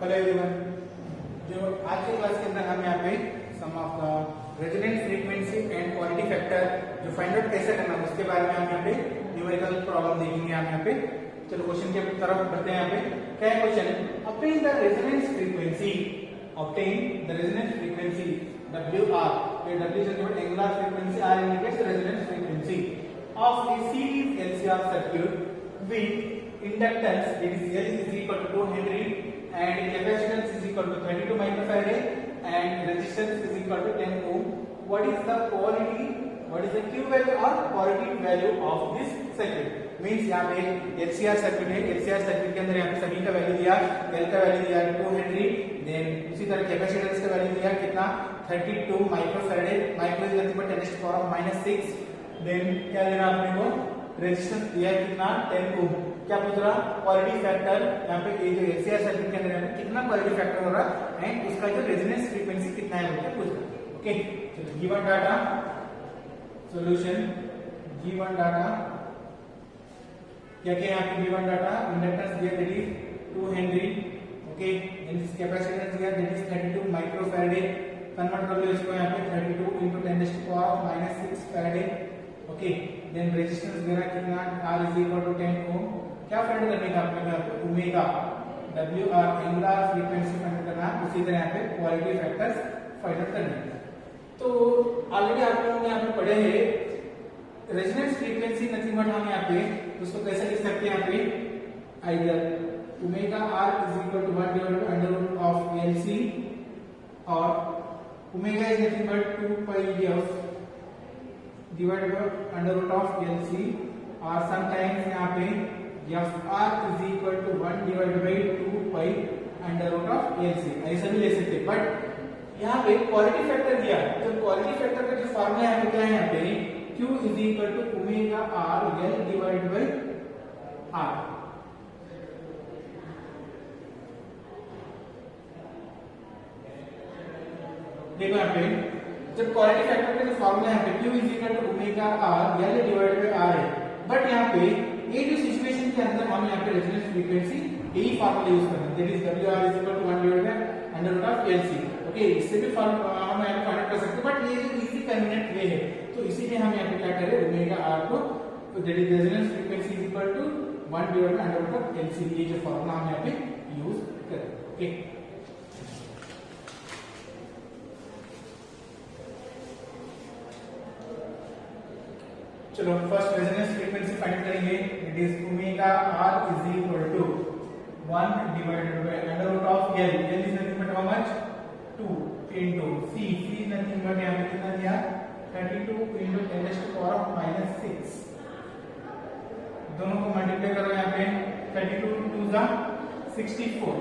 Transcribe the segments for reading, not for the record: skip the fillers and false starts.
Hello everyone, जो आज के क्लास के अंदर हम यहाँ पे sum of the resonance frequency and quality factor जो फाइंड आउट कैसे करना है उसके बारे में हम यहाँ पे न्यूमेरिकल प्रॉब्लम देखेंगे। हम यहाँ पे चलो क्वेश्चन के तरफ बढ़ते हैं। यहाँ पे क्या है question, obtain the resonance frequency, obtain the resonance frequency WR, where W is the angular frequency, R indicates the resonance frequency of a series LCR circuit with inductance that is L is equal to 2 Henry and capacitance is equal to 32 microfarad and resistance is equal to 10 ohm. What is the quality, what is the Q value or quality value of this circuit? Means यहाँ पे LCR circuit है, LCR circuit के अंदर यहाँ पे सभी का value दिया, L का वैल्यू दिया 2 हेनरी, देन उसी तरह कैपेसिटेंस का वैल्यू दिया कितना 32 microfarad, micro is nothing but 10 to power minus 6, then क्या देना आपने को रेजिस्टेंस दिया कितना 10 ओम। क्या पूछ रहा, क्वालिटी फैक्टर यहाँ पे ये जो LCR सर्किट के अंदर कितना क्वालिटी फैक्टर हो रहा एंड उसका जो रेजोनेंस फ्रीक्वेंसी कितना है वो पूछ रहा। ओके, चलो given data solution, given data क्या क्या यहाँ पे गिवन डाटा, इंडक्टेंस दिया that is 2 henry, okay, then इस कैपेसिटेंस दिया दैट इज 32 माइक्रोफैराड, कन्वर्ट कर लो इसको यहाँ पे 32 into 10 to the power minus 6 farad, okay, then resistance देना कितना R is equal to 10 ओम। क्या फाइंड करने का आपने यहाँ पे omega WR angular frequency find करना, उसी तरह यहाँ पे क्वालिटी फैक्टर्स फाइंड करने। तो ऑलरेडी आप लोगों ने यहाँ पे पढ़े हैं रेजोनेंस फ्रीक्वेंसी नथिंग बट हम यहाँ पे उसको कैसे लिख सकते हैं यहाँ पे either omega R is equal to 1 divided by under root of LC और omega is nothing but 2 pi f divided by under root of LC और sometimes यहाँ पे FR is equal to 1 divided by 2 pi under root of LC, ऐसा भी ले सकते हैं। But यहाँ पे क्वालिटी फैक्टर दिया, तो क्वालिटी फैक्टर का जो फॉर्मूला है क्या है यहाँ पे Q is equal to omega R L divided by R। देखो यहाँ पे जब क्वालिटी फैक्टर का जो फॉर्मूला है Q is equal to omega R L divided by R है, बट यहाँ पे ये जो सिचुएशन के अंदर हम यहाँ पे रेजोनेंस फ्रीक्वेंसी यही फॉर्मूला यूज करना है, that is WR is equal to 1 divided by under root of LC। Okay, इससे भी फॉर्मूला हम यहाँ पे फाइंड कर सकते हैं, बट ये जो इजी कन्वीनिएंट वे है तो इसीलिए हम यहाँ पे क्या करें ओमेगा R को that is resonance frequency is equal to 1 divided by under root of LC, ये जो फॉर्मूला हम यहाँ पे यूज करें। ओके, चलो फर्स्ट रेजोनेंस फ्रीक्वेंसी फाइंड करेंगे, it is omega R is equal to 1 divided by under root of L, L is nothing but how much 2 into C, C is nothing but यहाँ पे कितना दिया 32 into 10 to the power of minus 6, दोनों को multiply करो यहाँ पे 32 2 जा 64,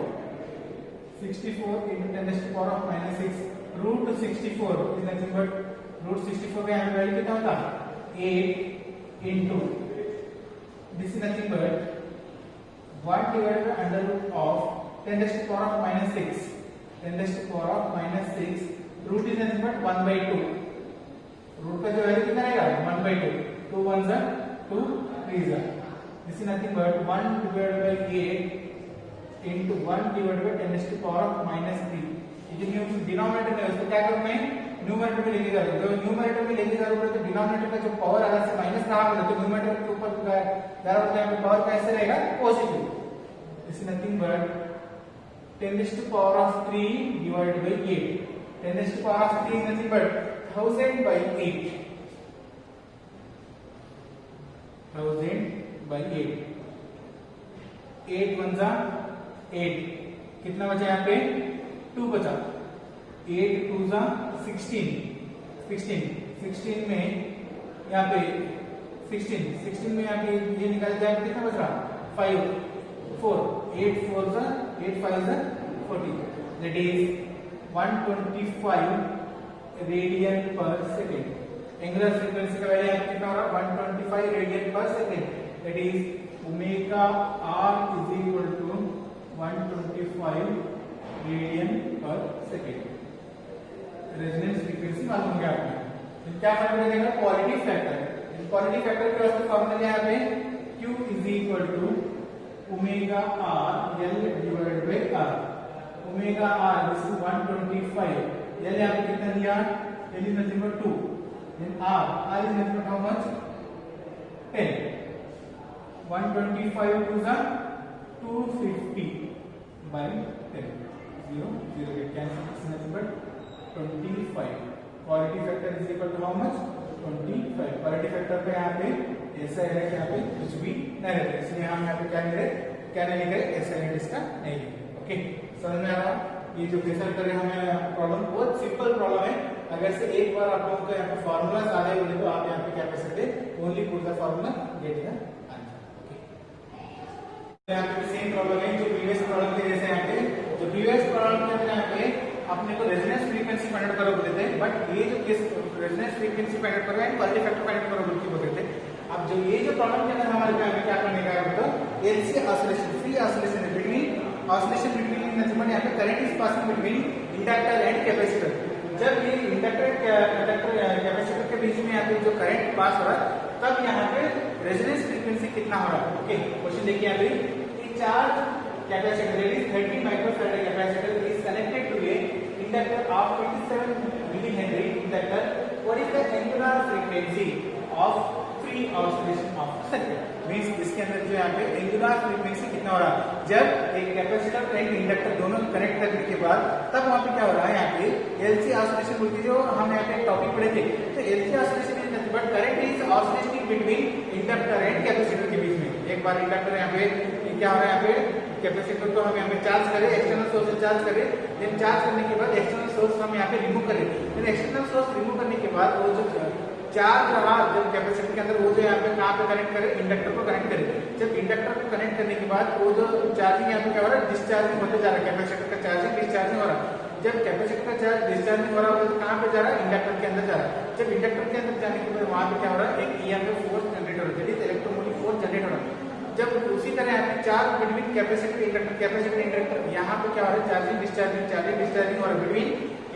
64 into 10 to the power of minus 6, root 64 is nothing but root 64 का यहाँ पे वैल्यू कितना होता 8 into this is nothing but 1 divided by under root of 10 to the power of minus 6, 10 to the power of minus 6, root is nothing but 1 by 2, root का जो value कितना रहेगा 1 by 2, 2 1 जा 2 3 जा, this is nothing but 1 divided bye 8 into 1 divided bye 10 to the power of minus 3। ये जो denominator है उसको क्या करूं मैं न्यूमरेटर में लेके जा रहा हूं, जब न्यूमरेटर में लेके जा रहा हूं तो डिनोमिनेटर का जो पावर अगर से माइनस कहां होगा तो न्यूमरेटर के ऊपर जा रहा हूं तो यहाँ पे पावर कैसे रहेगा positive, this is nothing but 10 to the power of 3 divided by 8, 10 to the power of 3 is nothing but 1000 by 8, 1000 by 8, 8 1 जा 8, कितना बचा यहाँ पे 2 बचा, 8 2 जा 16, 16 में यहाँ पे 16 में यहाँ पे ये निकाल जाए कितना बच रहा 5 4, 8 4 जा 8 5 जा 40, that is 125 radian per second. Angular frequency का वैल्यू कितना हो रहा है 125 radian per second, that is omega R is equal to 125 radian per second. Resonance frequency मालूम हो गया आपने, क्या फाइंड करेगा क्वालिटी फैक्टर। क्वालिटी फैक्टर के वास्ते फॉर्मूला क्या है यहाँ पे Q is equal to omega R L divided by R। Omega R this is 125, L यहाँ पे कितना दिया, L is nothing but 2, then R is nothing but how much 10, 125 to the 250 by 10, 0 0 get cancel, this is nothing but 25, quality factor is equal to how much 25, quality factor पे यहाँ पे ऐसा है कि यहाँ पे कुछ भी नहीं रहता, इसलिए हम यहाँ पे क्या नहीं लिख रहे ऐसा है इसका नहीं लिख रहे। ओके, समझ में आ रहा? ये जो प्रेशर कर रहे हमें प्रॉब्लम बहुत सिंपल प्रॉब्लम है, अगर से एक बार आप लोगों को यहाँ पे फॉर्मूला आ जाए बोले तो आप यहाँ पे क्या कर सकते, only put the formula get the answer. Okay, यहाँ पे सेम प्रॉब्लम है जो प्रीवियस प्रॉब्लम के जैसे, यहाँ पे जो प्रीवियस प्रॉब्लम के अंदर यहाँ पे अपने को रेजोनेंस फ्रीक्वेंसी फाइंड आउट करो बोलते थे, बट ये जो case resonance frequency find out करो and quality factor find out करो बोलते थे। अब जो ये जो प्रॉब्लम के अंदर हमारे पे क्या करने का है तो LC oscillation, free oscillation between oscillation between nothing but यहाँ पे current is passing between inductor and capacitor. जब ये इंडक्टर कैपेसिटर के बीच में यहाँ पे जो करंट पास हो रहा है तब यहाँ पे रेजोनेंस फ्रीक्वेंसी कितना हो रहा है। ओके, क्वेश्चन देखिए यहाँ पे charge capacitor that is 30 microfarad capacitor is connected to a inductor of 27 millihenry inductor. What is the angular frequency of free oscillation of circuit? Means इसके अंदर जो यहाँ पे angular frequency कितना हो रहा है, जब एक कैपेसिटर और एक इंडक्टर दोनों कनेक्ट करने के बाद तब वहाँ पे क्या हो रहा है, यहाँ पे LC oscillation बोल के जो हम यहाँ पे एक टॉपिक पढ़े थे, तो LC oscillation is nothing but current is oscillating between inductor and capacitor के बीच में। एक बार इंडक्टर यहाँ पे क्या हो रहा है, यहाँ पे कैपेसिटर को हम यहाँ पे चार्ज करें, एक्सटर्नल सोर्स से चार्ज करें, देन चार्ज करने के बाद एक्सटर्नल सोर्स हम यहाँ पे रिमूव करें, देन एक्सटर्नल सोर्स रिमूव करने के बाद वो जो चार्ज रहा जब कैपेसिटर के अंदर वो जो यहाँ पे कहाँ पे कनेक्ट करें, इंडक्टर को कनेक्ट करें। जब इंडक्टर को कनेक्ट करने के बाद वो जो चार्जिंग यहाँ पे क्या हो रहा है, डिस्चार्जिंग होते जा रहा है, कैपेसिटर का चार्जिंग डिस्चार्जिंग हो रहा है। जब कैपेसिटर का चार्ज डिस्चार्जिंग हो रहा है तो कहाँ पे जा रहा है, इंडक्टर के अंदर जा रहा है। जब इंडक्टर के अंदर जाने के बाद वहां पे क्या हो रहा है, एक ईएमएफ फोर्स जनरेट हो रहा है, इलेक्ट्रोमोटिव फोर्स जनरेट हो रहा है। जब उसी तरह यहाँ पे चार्ज बिटवीन कैपेसिटर इंडक्टर यहाँ पे क्या हो रहा है, चार्जिंग डिस्चार्जिंग और बिटवीन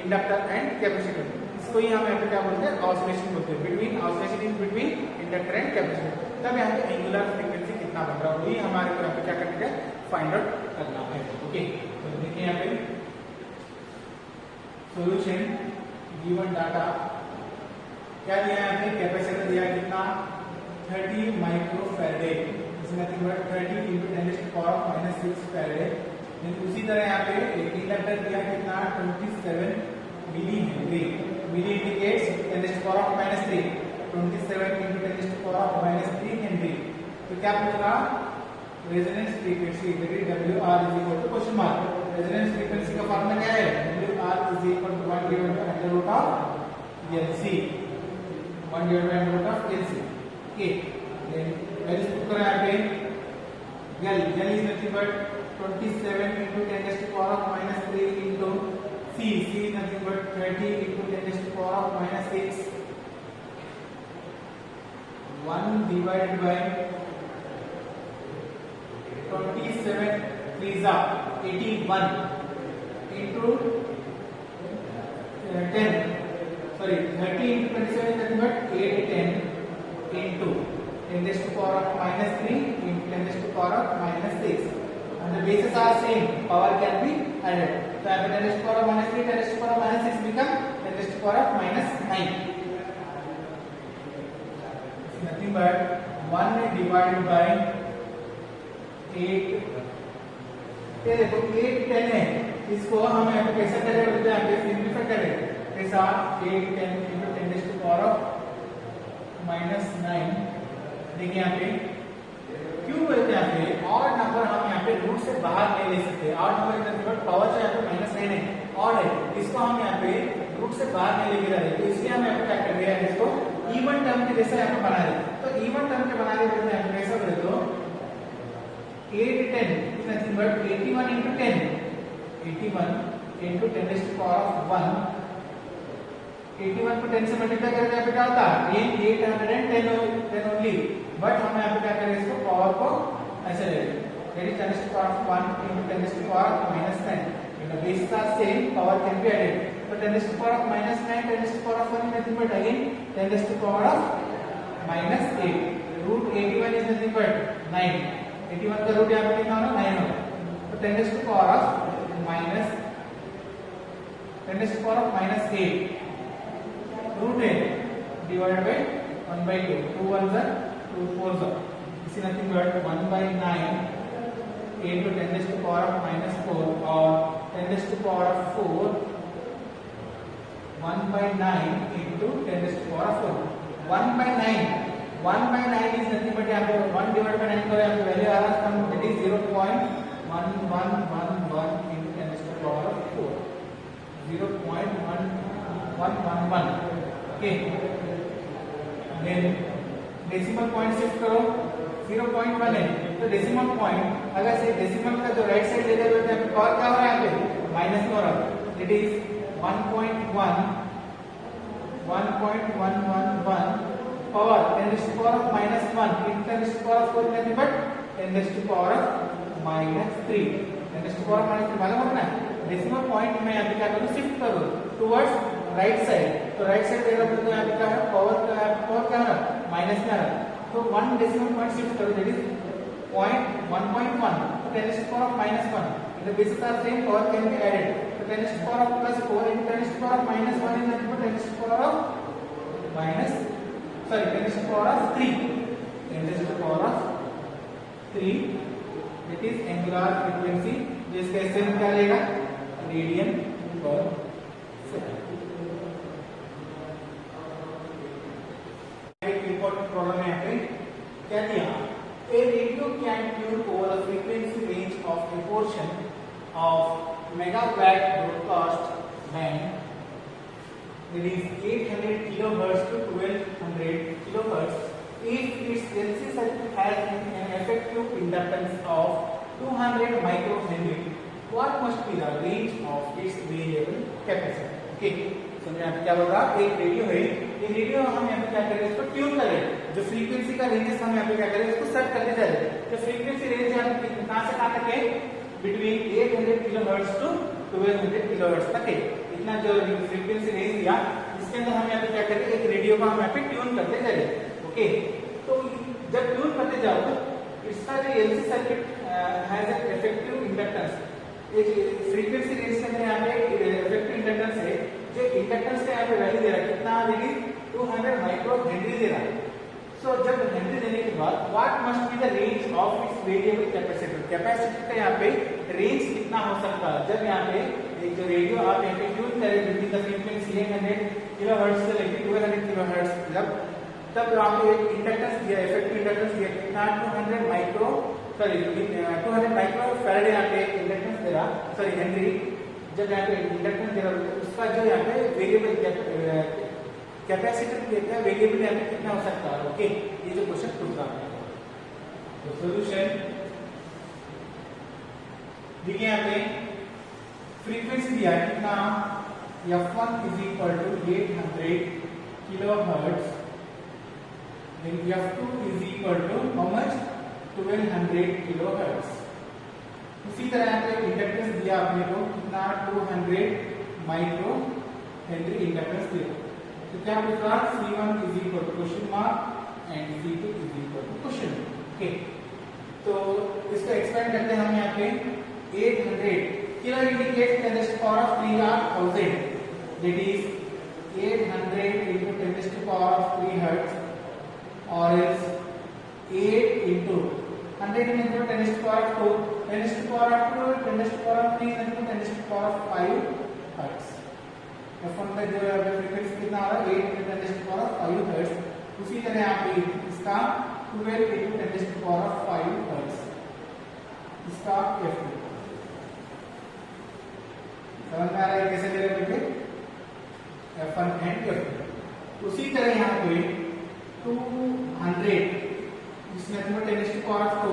इंडक्टर एंड कैपेसिटर, इसको ही हम यहाँ पे क्या बोलते हैं, ऑसिलेशन बोलते हैं। Between oscillation is between inductor and capacitor. तब यहाँ पे एंगुलर फ्रीक्वेंसी कितना बन रहा है वही हमारे को यहाँ पे क्या करने का, फाइंड आउट करना है। ओके, तो देखिए यहाँ पे सोल्यूशन गिवन डाटा क्या दिया है, यहाँ पे कैपेसिटर दिया कितना 30 microfarad, nothing but 30 into 10 to the power of -6 farad. उसी तरह यहाँ पे एक इंडक्टर दिया कितना 27 milli henry, milli indicates 10 to the power of -3, 27 into 10 to the power of -3 Henry. तो क्या पूछा, resonance frequency WR is equal to question mark, resonance frequency का फॉर्मूला क्या है, WR is equal to 1 divided by under root of LC, 1 divided by under root of LC। Okay, values put करें यहाँ पे, L is nothing but 27 into 10 to the power of -3 into C is nothing but 30 into 10 to the power of -6, 1 divided by 27 3 81 into 10, sorry 30 into 27 is nothing but 810 into 10 to the power of -3 into 10 to the power of -6, and the bases are same, power can be added. So after 10 to the power of -3, 10 to the power of -6 become 10 to the power of -9. It's nothing but 1 divided by 8। ये देखो 8 10 है, इसको हम यहाँ पे कैसे करें, बोलते हैं यहाँ पे सिंप्लीफाई करें, ऐसा 8 10 into 10 to the power of -9। देखिए यहाँ पे क्यों बोलते हैं, यहाँ पे ऑड नंबर हम यहाँ पे रूट से बाहर नहीं ले सकते, ऑड नंबर पावर जो यहाँ पे -9 है, ऑड है, इसको हम यहाँ पे रूट से बाहर नहीं लेके जा रहे, तो इसलिए हम यहाँ पे क्या कर रहे हैं, इसको इवन टर्म के जैसा यहाँ पे बना रहे। तो इवन टर्म के बना रहे हैं कैसा बोले तो 8 10 is nothing but 81 into 10, 81 into 10 to the power of 1, 81 को 10 से मल्टीप्लाई करके यहाँ पे क्या होता है, 810 ओनली, बट हम यहाँ पे क्या करें, इसको पावर को ऐसे ले लें, that is 10 to the power of 1 into 10 to the power of -9, when the bases are same power can be added, so 10 to the power of -9 10 to the power of 1 is nothing but again 10 to the power of -8, root 81 is nothing but 9, 81 का root यहाँ पे कितना होगा 9 होगा, तो 10 to the power of minus 10 raised to power of minus 8 root n divided by 1 by 2. 2 1s are 2 4s are. This is nothing but 1 by 9 into 10 raised to power of minus 4 or 10 raised to power of 4 1 by 9 into 10 raised to power of 4. 1 by 9 1 by 9 is nothing but यहाँ पे 1 divided by 9 का यहाँ पे value आ रहा है that is 0.1111 into 10 raised to power of 4. 0.1111. Okay. Then decimal point shift करो 0.1 है तो decimal point अगर से decimal का जो राइट साइड ले जाए तो यहाँ पे पावर क्या हो रहा है यहाँ पे माइनस में हो रहा है that is 1.1111 power 10 raised to power of minus 1 into 10 raised to power of 4 nothing but 10 raised to power of minus 3 10 raised to power of minus 3 मालूम होता है डेसिमल पॉइंट में यहाँ पे क्या करूँ शिफ्ट करूँ टुवर्ड्स राइट साइड तो राइट साइड ले रहा तो यहाँ पे क्या है पावर क्या आ रहा माइनस में आ रहा तो 1 डेसिमल पॉइंट शिफ्ट करो दैट इज 1.1 तो 10 raised to power of minus 1 if the bases are same power can be added so 10 raised to power of plus 4 into 10 raised to power of minus 1 is nothing but 10 raised to power of 10 raised to power of 3 10 raised to power of 3 that is angular frequency जिसका SM क्या रहेगा radian पर second एक important problem है यहाँ पे क्या दिया a radio can tune over a frequency range of a portion of megawatt broadcast band that is 800 kilohertz to 1200 kilohertz if its LC circuit has an effective inductance of 200 microhenry. What must be the range of its variable capacity? Okay. समझ यहाँ पे क्या बोल रहा एक radio है ये radio हम यहाँ पे क्या करें इसको ट्यून करें जो फ्रीक्वेंसी का रेंजेस हम यहाँ पे क्या करें इसको सेट करते जा रहे हैं तो फ्रीक्वेंसी रेंज यहाँ पे कहाँ से कहाँ तक है बिटवीन 800 किलोहर्ट्ज टू 1200 किलोहर्ट्ज तक है इतना जो फ्रीक्वेंसी रेंज दिया इसके अंदर हम यहाँ पे क्या करें एक रेडियो को हम यहाँ पे ट्यून करते जा रहे हैं ओके तो जब ट्यून करते जाओ तो इसका जो LC circuit has an effective inductance एक फ्रीक्वेंसी रेंज के अंदर यहाँ पे इफेक्टिव इंडक्टेंस है जो इंडक्टेंस का यहाँ पे वैल्यू दे रहा है कितना देगी 200 माइक्रो हेनरी दे रहा है सो जब हेनरी देने के बाद what must be the range of its variable capacitor capacitor का यहाँ पे रेंज कितना हो सकता है जब यहाँ पे एक जो रेडियो आप यहाँ पे ट्यून करें बिटवीन द फ्रीक्वेंसी 800 किलोहर्ट्ज से लेकर 1200 किलोहर्ट्ज तब यहाँ पे एक इंडक्टेंस दिया इफेक्टिव इंडक्टेंस दिया कितना 200 माइक्रो फैराडे यहाँ पे इंडक्टेंस दे रहा सॉरी हेनरी जब यहाँ पे इंडक्टेंस दे रहा उसका जो यहाँ पे वेरिएबल कैपेसिटर क्या वेरिएबल यहाँ पे कितना हो सकता है ओके ये जो क्वेश्चन पूछ रहा है तो सॉल्यूशन देखिए यहाँ पे फ्रीक्वेंसी दिया है कितना f1 is equal to 800 kilohertz then f2 is equal to how much 1200 kilohertz इसी तरह यहाँ पे इंडक्टेंस दिया आपने को कितना 200 माइक्रो हेनरी इंडक्टेंस दिया तो क्या पूछ रहा C1 is equal to question mark and C2 is equal to question okay तो इसको एक्सपेंड करते हैं हम यहाँ पे 800 kilo indicate 10 to the power of 3 or 1000 that is 800 into 10 to the power of 3 hertz or else 8 into 100 into 10 to the power of 2 10 to the power of 2 10 to the power of 3 into 10 to the power of 5 hertz f1 का जो frequency कितना आ रहा है 8 into 10 to the power of 5 hertz उसी तरह यहाँ पे इसका 12 into 10 to the power of 5 hertz इसका f2 समझ में आ रहा है कैसे ले रहे हैं f1 and f2 उसी तरह यहाँ पे 200 जिसमें 10 to the power of 2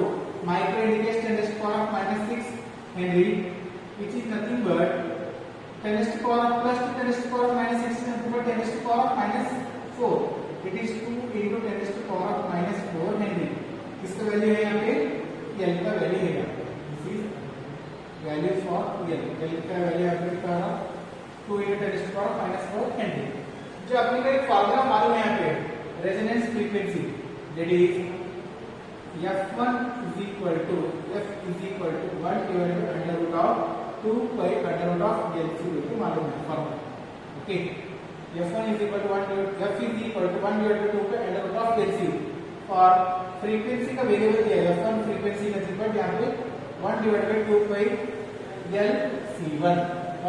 micro indicates 10 to the power of -6 Henry which is nothing but 10 to the power of plus to 10 to the power of -6 is nothing but 10 to the power of -4 it is 2 into 10 to the power of -4 Henry इसका value है यहाँ पे L का value है यहाँ पे this is value for L का value यहाँ पे कितना है 2 into 10 to the power of -4 Henry जो अपने को एक फार्मूला मालूम है यहाँ पे resonance frequency that is f1 is equal to 1 divided by under root of 2 pi under root of L C को मालूम है formula. Okay, F1 is equal to 1 F is equal to 1 divided by 2 pi under root of L C और frequency का variable दिया है F1 frequency का simple यहाँ पे 1 divided by 2 pi L C1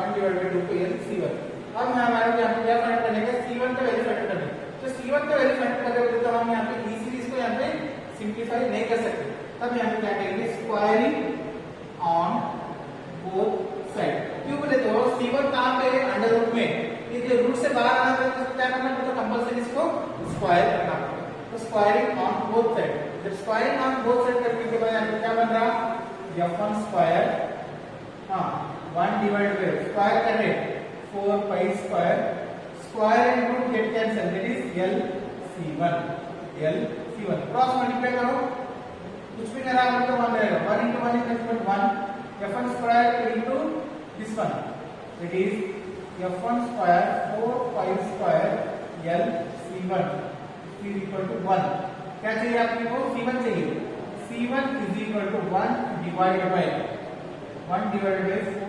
1 divided by 2 pi L C1। अब हमारे यहाँ पे क्या फाइंड करने का C1 का वैल्यू फाइंड करना है। तो C1 का वैल्यू फाइंड करने तो हम यहाँ पे ई सीरीज को यहाँ पे सिंपलीफाई नहीं कर सकते, तब यहाँ पे क्या करेंगे स्क्वायरिंग ऑन बोथ साइड। क्यों बोले तो C1 कहाँ पे है अंडर रूट में, ये रूट से बाहर आना है तो क्या करना पड़ता है कंपल्सरी इसको स्क्वायर करना पड़ता है। तो स्क्वायरिंग ऑन बोथ साइड, जब स्क्वायरिंग ऑन बोथ साइड करने के बाद यहाँ पे क्या बन रहा F1 square 1 divide by square करें 4 pi square square and root get cancel that is L C1 cross multiply करो कुछ भी नहीं रहा मतलब 1 रहेगा 1 into 1 is equal to 1 F1 square into this one that is F1 square 4 pi square L C1 is equal to 1। क्या चाहिए आपने को C1 चाहिए, C1 is equal to 1 divided by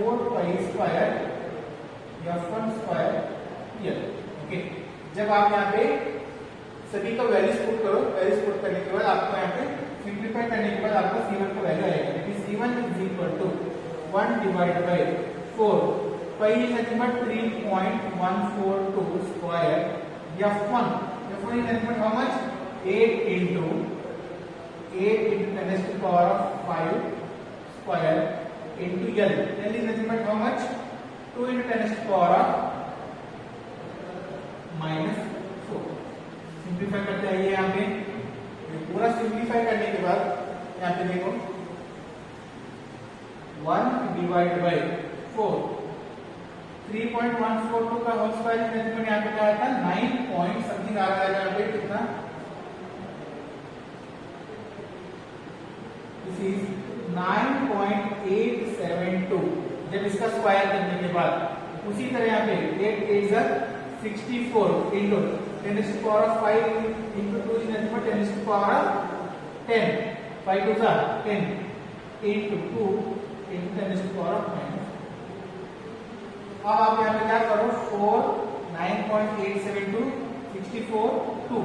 4 pi square F1 square L। Okay, जब आप यहाँ पे सभी का वैल्यूज पुट करो, वैल्यूज पुट करने के बाद आपको यहाँ पे सिंपलीफाई करने के बाद आपको C1 का वैल्यू आएगा that is C1 is equal to 1 divided by 4 pi is nothing but 3.142 square F1 is nothing but how much 8 into 10 raised to the power of 5 square into L is nothing but how much 2 into 10 raised to the power of -4। Simplify करते हैं यहाँ पे, ये पूरा simplify करने के बाद यहाँ पे देखो 1 डिवाइड बाय 4 3.142 का होल स्क्वायर में यहाँ पे क्या आता है 9 पॉइंट समथिंग आ रहा है यहाँ पे कितना, दिस इज 9.872 जब इसका स्क्वायर करने के बाद। उसी तरह यहाँ पे 8 8 64 into 10 raised to the power of 5 into 2 is nothing but 10 raised to the power of 10 5 2 are 10 into 2 into 10 raised to the power of -4। अब आप यहाँ पे क्या करो 4 9.872 64 2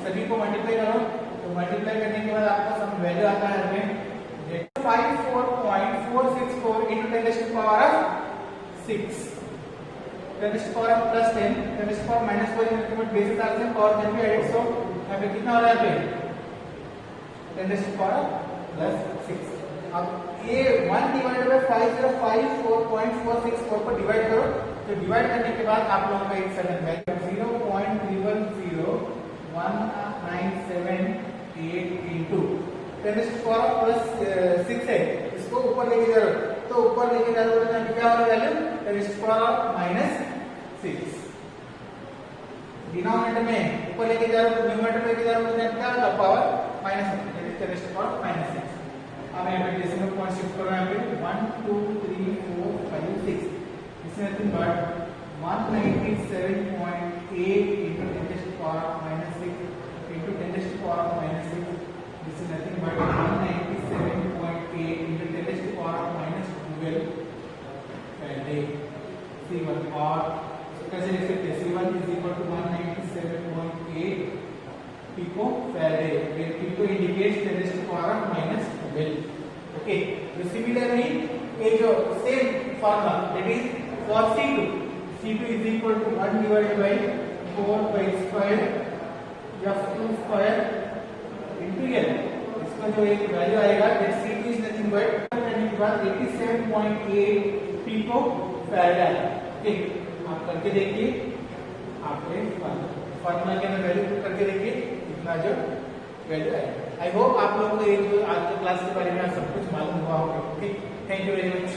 सभी को मल्टीप्लाई करो, तो मल्टीप्लाई करने के बाद आपको सम वैल्यू आता है हमें 54.464 into 10 raised to the power of 6 10 raised to the power of plus 10 10 raised to the power minus 4 increment basis आते हैं पावर में भी एडिट। सो यहाँ पे कितना हो रहा है पे 10 raised to the power plus 6। अब ये 1 डिवाइडेड बाय 505.464 को डिवाइड करो, तो डिवाइड करने के बाद आप लोगों का एक sudden value 0.3101978 into 10 raised to the power plus 6 है, इसको ऊपर लेके जा रहे हो तो ऊपर लेके जा रहे हो तो क्या हो रहा है value 10 raised to the power -6। Denominator में ऊपर लेके जा रहे हो तो न्यूमरेटर लेके जा रहे हो तो क्या होगा power -1 10 raised to the power -6। अब यहाँ पे डेसिमल पॉइंट शिफ्ट करो, यहाँ पे 1 2 3 4 5 6 इसमें nothing but 197.8 into 10 raised to the power -6 into 10 raised to the power -6 this is nothing but 197.8 into 10 raised to the power -12 Farad C1 और कैसे लिख सकते हैं C1 is equal to 197.8 pico Farad where pico indicates 10 raised to the power -12। Okay, तो similarly ये जो same formula that is for C2 is equal to 1 divided by 4 pi square F2 square into L। इसका जो एक value आएगा that C2 is nothing but करने के बाद 87.8 पिको फैराड। ओके, आप करके देखिए, आपके फॉर्मूला के अंदर वैल्यू करके देखिए इतना जो वैल्यू आएगा। आई होप आप लोगों को ये जो आज के क्लास के बारे में सब कुछ मालूम हुआ होगा। Okay, thank you very much.